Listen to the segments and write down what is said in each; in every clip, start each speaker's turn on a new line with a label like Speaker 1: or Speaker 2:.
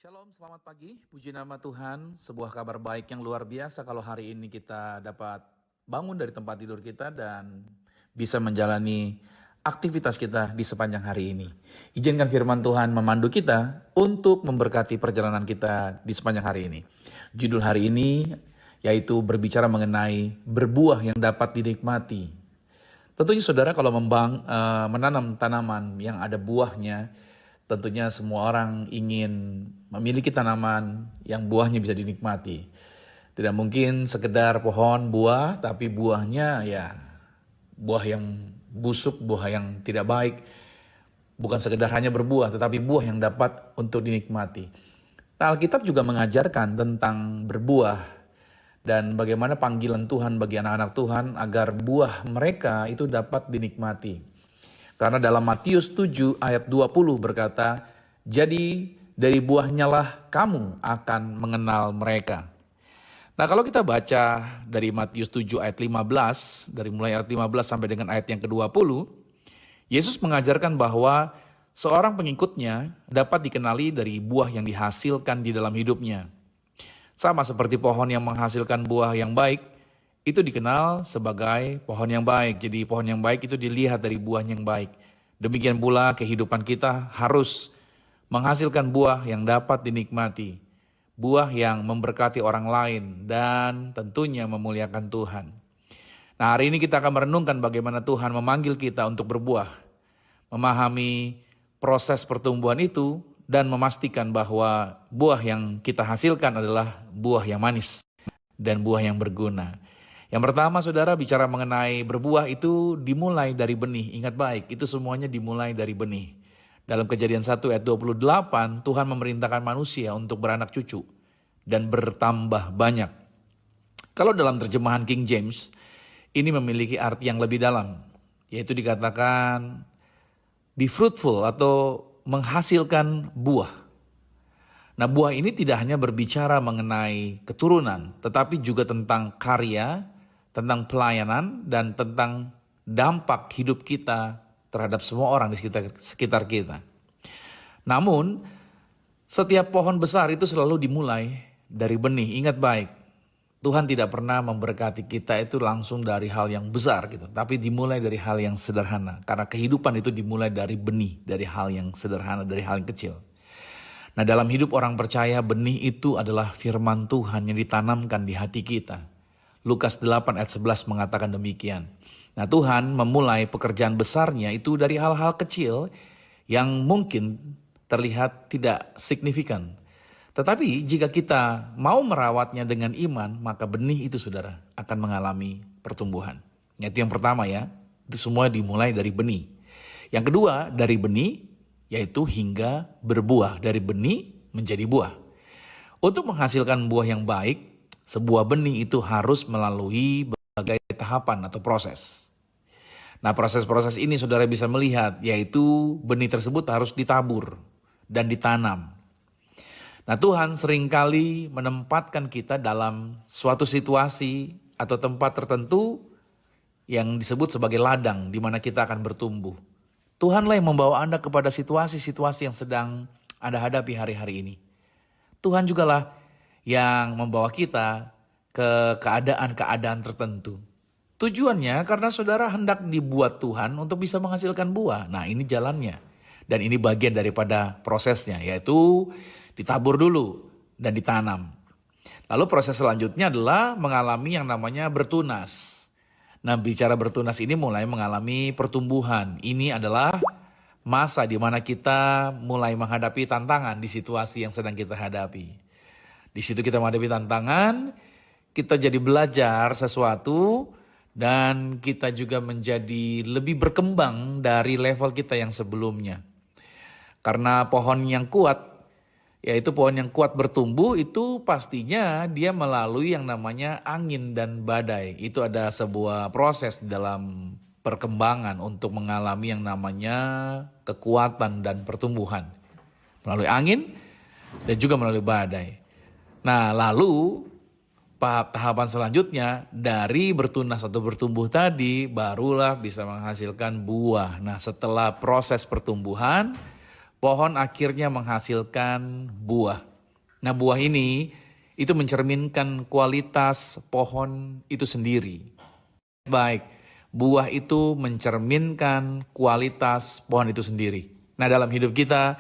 Speaker 1: Shalom, selamat pagi. Puji nama Tuhan, sebuah kabar baik yang luar biasa kalau hari ini kita dapat bangun dari tempat tidur kita dan bisa menjalani aktivitas kita di sepanjang hari ini. Izinkan firman Tuhan memandu kita untuk memberkati perjalanan kita di sepanjang hari ini. Judul hari ini yaitu berbicara mengenai berbuah yang dapat dinikmati. Tentunya saudara kalau menanam tanaman yang ada buahnya, tentunya semua orang ingin memiliki tanaman yang buahnya bisa dinikmati. Tidak mungkin sekedar pohon buah, tapi buahnya ya buah yang busuk, buah yang tidak baik. Bukan sekedar hanya berbuah, tetapi buah yang dapat untuk dinikmati. Nah, Alkitab juga mengajarkan tentang berbuah dan bagaimana panggilan Tuhan bagi anak-anak Tuhan agar buah mereka itu dapat dinikmati. Karena dalam Matius 7 ayat 20 berkata, jadi dari buahnya lah kamu akan mengenal mereka. Nah kalau kita baca dari Matius 7 ayat 15, dari mulai ayat 15 sampai dengan ayat yang ke-20, Yesus mengajarkan bahwa seorang pengikutnya dapat dikenali dari buah yang dihasilkan di dalam hidupnya. Sama seperti pohon yang menghasilkan buah yang baik, itu dikenal sebagai pohon yang baik. Jadi pohon yang baik itu dilihat dari buah yang baik. Demikian pula kehidupan kita harus menghasilkan buah yang dapat dinikmati. Buah yang memberkati orang lain dan tentunya memuliakan Tuhan. Nah hari ini kita akan merenungkan bagaimana Tuhan memanggil kita untuk berbuah. Memahami proses pertumbuhan itu dan memastikan bahwa buah yang kita hasilkan adalah buah yang manis dan buah yang berguna. Yang pertama saudara bicara mengenai berbuah itu dimulai dari benih. Ingat baik, itu semuanya dimulai dari benih. Dalam Kejadian 1 ayat 28, Tuhan memerintahkan manusia untuk beranak cucu dan bertambah banyak. Kalau dalam terjemahan King James, ini memiliki arti yang lebih dalam. Yaitu dikatakan be fruitful atau menghasilkan buah. Nah buah ini tidak hanya berbicara mengenai keturunan, tetapi juga tentang karya, tentang pelayanan, dan tentang dampak hidup kita terhadap semua orang di sekitar kita. Namun, setiap pohon besar itu selalu dimulai dari benih. Ingat baik, Tuhan tidak pernah memberkati kita itu langsung dari hal yang besar gitu, tapi dimulai dari hal yang sederhana. Karena kehidupan itu dimulai dari benih, dari hal yang sederhana, dari hal yang kecil. Nah, dalam hidup orang percaya, benih itu adalah firman Tuhan yang ditanamkan di hati kita. Lukas 8 ayat 11 mengatakan demikian. Nah Tuhan memulai pekerjaan besarnya itu dari hal-hal kecil yang mungkin terlihat tidak signifikan. Tetapi jika kita mau merawatnya dengan iman, maka benih itu saudara akan mengalami pertumbuhan. Itu yang pertama ya, itu semua dimulai dari benih. Yang kedua dari benih yaitu hingga berbuah, dari benih menjadi buah. Untuk menghasilkan buah yang baik, sebuah benih itu harus melalui berbagai tahapan atau proses. Nah proses-proses ini saudara bisa melihat yaitu benih tersebut harus ditabur dan ditanam. Nah Tuhan seringkali menempatkan kita dalam suatu situasi atau tempat tertentu yang disebut sebagai ladang di mana kita akan bertumbuh. Tuhanlah yang membawa Anda kepada situasi-situasi yang sedang Anda hadapi hari-hari ini. Tuhan jugalah yang membawa kita ke keadaan-keadaan tertentu. Tujuannya karena saudara hendak dibuat Tuhan untuk bisa menghasilkan buah. Nah ini jalannya. Dan ini bagian daripada prosesnya, yaitu ditabur dulu dan ditanam. Lalu proses selanjutnya adalah mengalami yang namanya bertunas. Nah bicara bertunas ini mulai mengalami pertumbuhan. Ini adalah masa di mana kita mulai menghadapi tantangan di situasi yang sedang kita hadapi. Di situ kita menghadapi tantangan, kita jadi belajar sesuatu, dan kita juga menjadi lebih berkembang dari level kita yang sebelumnya. Karena pohon yang kuat, yaitu pohon yang kuat bertumbuh, itu pastinya dia melalui yang namanya angin dan badai. Itu ada sebuah proses dalam perkembangan untuk mengalami yang namanya kekuatan dan pertumbuhan. Melalui angin dan juga melalui badai. Nah lalu tahapan selanjutnya dari bertunas atau bertumbuh tadi barulah bisa menghasilkan buah. Nah setelah proses pertumbuhan, pohon akhirnya menghasilkan buah. Nah, buah ini itu mencerminkan kualitas pohon itu sendiri. Baik, buah itu mencerminkan kualitas pohon itu sendiri. Nah, dalam hidup kita,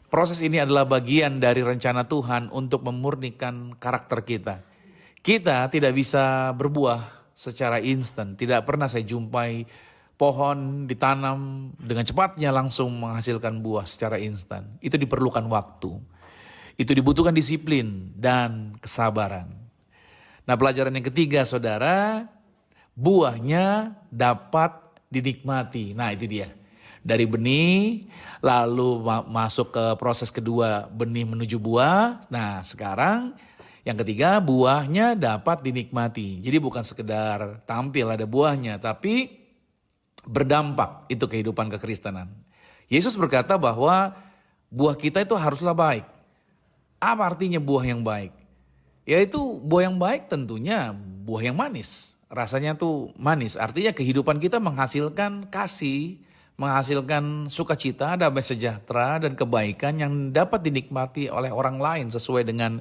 Speaker 1: proses ini adalah bagian dari rencana Tuhan untuk memurnikan karakter kita. Kita tidak bisa berbuah secara instan. Tidak pernah saya jumpai pohon ditanam dengan cepatnya langsung menghasilkan buah secara instan. Itu diperlukan waktu. Itu dibutuhkan disiplin dan kesabaran. Nah, pelajaran yang ketiga, saudara, buahnya dapat dinikmati. Nah, itu dia. Dari benih, lalu masuk ke proses kedua, benih menuju buah. Nah, sekarang yang ketiga, buahnya dapat dinikmati. Jadi bukan sekedar tampil ada buahnya, tapi berdampak itu kehidupan kekristenan. Yesus berkata bahwa buah kita itu haruslah baik. Apa artinya buah yang baik? Yaitu buah yang baik tentunya buah yang manis. Rasanya tuh manis, artinya kehidupan kita menghasilkan kasih, menghasilkan sukacita, damai sejahtera dan kebaikan yang dapat dinikmati oleh orang lain sesuai dengan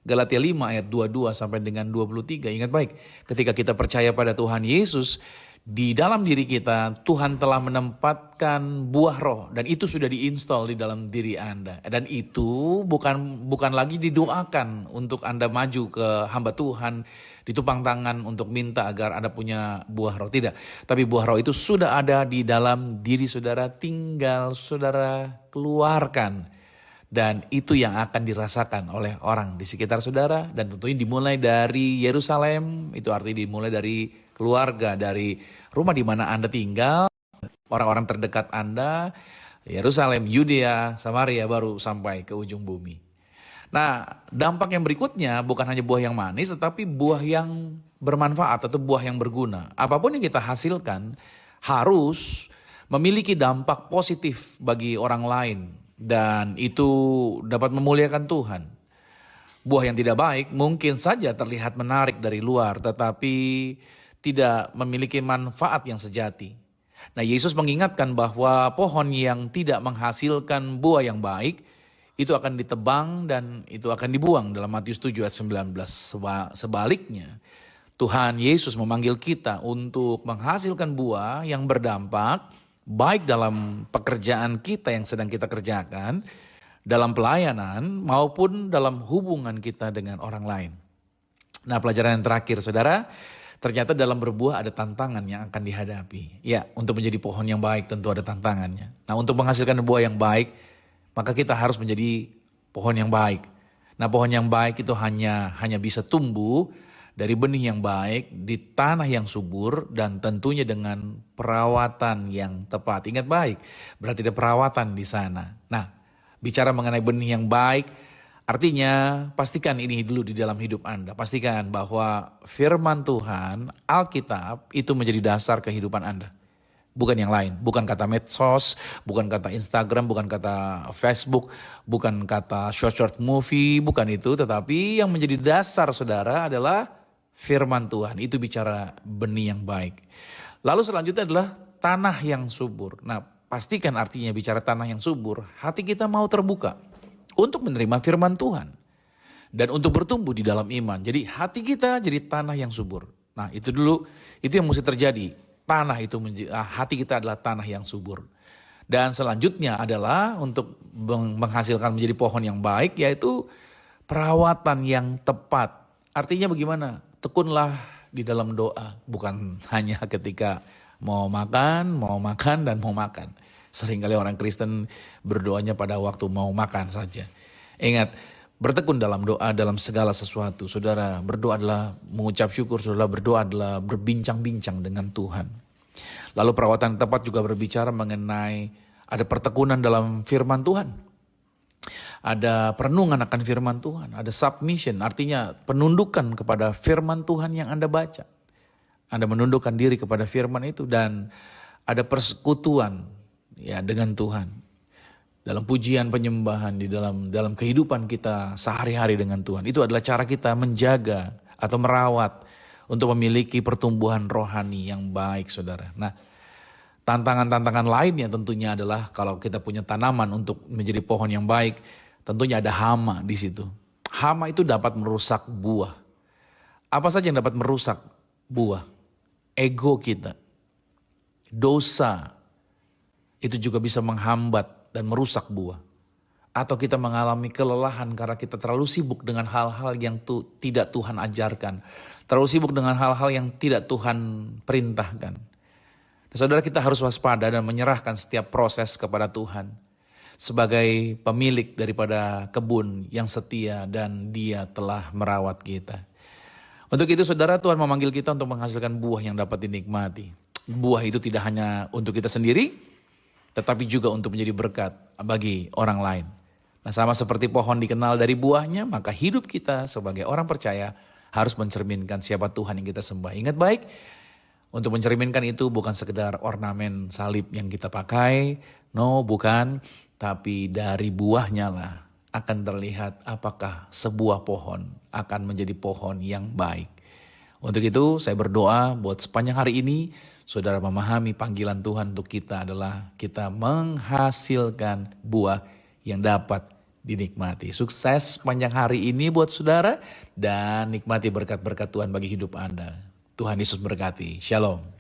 Speaker 1: Galatia 5 ayat 22 sampai dengan 23. Ingat baik, ketika kita percaya pada Tuhan Yesus, di dalam diri kita Tuhan telah menempatkan buah roh dan itu sudah diinstal di dalam diri Anda. Dan itu bukan lagi didoakan untuk Anda maju ke hamba Tuhan, ditupang tangan untuk minta agar Anda punya buah roh. Tidak, tapi buah roh itu sudah ada di dalam diri saudara, tinggal saudara keluarkan. Dan itu yang akan dirasakan oleh orang di sekitar saudara. Dan tentunya dimulai dari Yerusalem, itu artinya dimulai dari keluarga, dari rumah di mana Anda tinggal, orang-orang terdekat Anda, Yerusalem, Yudea, Samaria, baru sampai ke ujung bumi. Nah, dampak yang berikutnya bukan hanya buah yang manis, tetapi buah yang bermanfaat atau buah yang berguna. Apapun yang kita hasilkan harus memiliki dampak positif bagi orang lain. Dan itu dapat memuliakan Tuhan. Buah yang tidak baik mungkin saja terlihat menarik dari luar, tetapi tidak memiliki manfaat yang sejati. Nah, Yesus mengingatkan bahwa pohon yang tidak menghasilkan buah yang baik, itu akan ditebang dan itu akan dibuang dalam Matius 7 ayat 19. Sebaliknya, Tuhan Yesus memanggil kita untuk menghasilkan buah yang berdampak, baik dalam pekerjaan kita yang sedang kita kerjakan, dalam pelayanan maupun dalam hubungan kita dengan orang lain. Nah, pelajaran yang terakhir saudara, ternyata dalam berbuah ada tantangan yang akan dihadapi. Ya, untuk menjadi pohon yang baik tentu ada tantangannya. Nah, untuk menghasilkan buah yang baik, maka kita harus menjadi pohon yang baik. Nah, pohon yang baik itu hanya bisa tumbuh dari benih yang baik, di tanah yang subur, dan tentunya dengan perawatan yang tepat. Ingat baik, berarti ada perawatan di sana. Nah, bicara mengenai benih yang baik, artinya pastikan ini dulu di dalam hidup Anda. Pastikan bahwa firman Tuhan, Alkitab, itu menjadi dasar kehidupan Anda. Bukan yang lain, bukan kata medsos, bukan kata Instagram, bukan kata Facebook, bukan kata short movie, bukan itu. Tetapi yang menjadi dasar saudara adalah firman Tuhan. Itu bicara benih yang baik. Lalu selanjutnya adalah tanah yang subur. Nah, pastikan artinya bicara tanah yang subur, hati kita mau terbuka untuk menerima firman Tuhan dan untuk bertumbuh di dalam iman. Jadi hati kita jadi tanah yang subur. Nah, itu dulu, itu yang mesti terjadi. Hati kita adalah tanah yang subur. Dan selanjutnya adalah untuk menghasilkan menjadi pohon yang baik, yaitu perawatan yang tepat. Artinya bagaimana? Tekunlah di dalam doa, bukan hanya ketika mau makan, dan mau makan. Seringkali orang Kristen berdoanya pada waktu mau makan saja. Ingat, bertekun dalam doa dalam segala sesuatu. Saudara, berdoa adalah mengucap syukur, saudara berdoa adalah berbincang-bincang dengan Tuhan. Lalu perawatan tepat juga berbicara mengenai ada pertekunan dalam firman Tuhan. Ada perenungan akan firman Tuhan, ada submission, artinya penundukan kepada firman Tuhan yang Anda baca. Anda menundukkan diri kepada firman itu dan ada persekutuan ya dengan Tuhan. Dalam pujian penyembahan di dalam kehidupan kita sehari-hari dengan Tuhan. Itu adalah cara kita menjaga atau merawat untuk memiliki pertumbuhan rohani yang baik, saudara. Nah, tantangan-tantangan lainnya tentunya adalah kalau kita punya tanaman untuk menjadi pohon yang baik, tentunya ada hama di situ. Hama itu dapat merusak buah. Apa saja yang dapat merusak buah? Ego kita, dosa, itu juga bisa menghambat dan merusak buah. Atau kita mengalami kelelahan karena kita terlalu sibuk dengan hal-hal yang tidak Tuhan ajarkan. Terlalu sibuk dengan hal-hal yang tidak Tuhan perintahkan. Nah, saudara, kita harus waspada dan menyerahkan setiap proses kepada Tuhan. Sebagai pemilik daripada kebun yang setia dan Dia telah merawat kita. Untuk itu saudara, Tuhan memanggil kita untuk menghasilkan buah yang dapat dinikmati. Buah itu tidak hanya untuk kita sendiri, tetapi juga untuk menjadi berkat bagi orang lain. Nah, sama seperti pohon dikenal dari buahnya, maka hidup kita sebagai orang percaya harus mencerminkan siapa Tuhan yang kita sembah. Ingat baik, untuk mencerminkan itu bukan sekedar ornamen salib yang kita pakai, no, bukan, tapi dari buahnya lah akan terlihat apakah sebuah pohon akan menjadi pohon yang baik. Untuk itu saya berdoa buat sepanjang hari ini, saudara memahami panggilan Tuhan untuk kita adalah kita menghasilkan buah yang dapat dinikmati. Sukses sepanjang hari ini buat saudara dan nikmati berkat-berkat Tuhan bagi hidup Anda. Tuhan Yesus berkati. Shalom.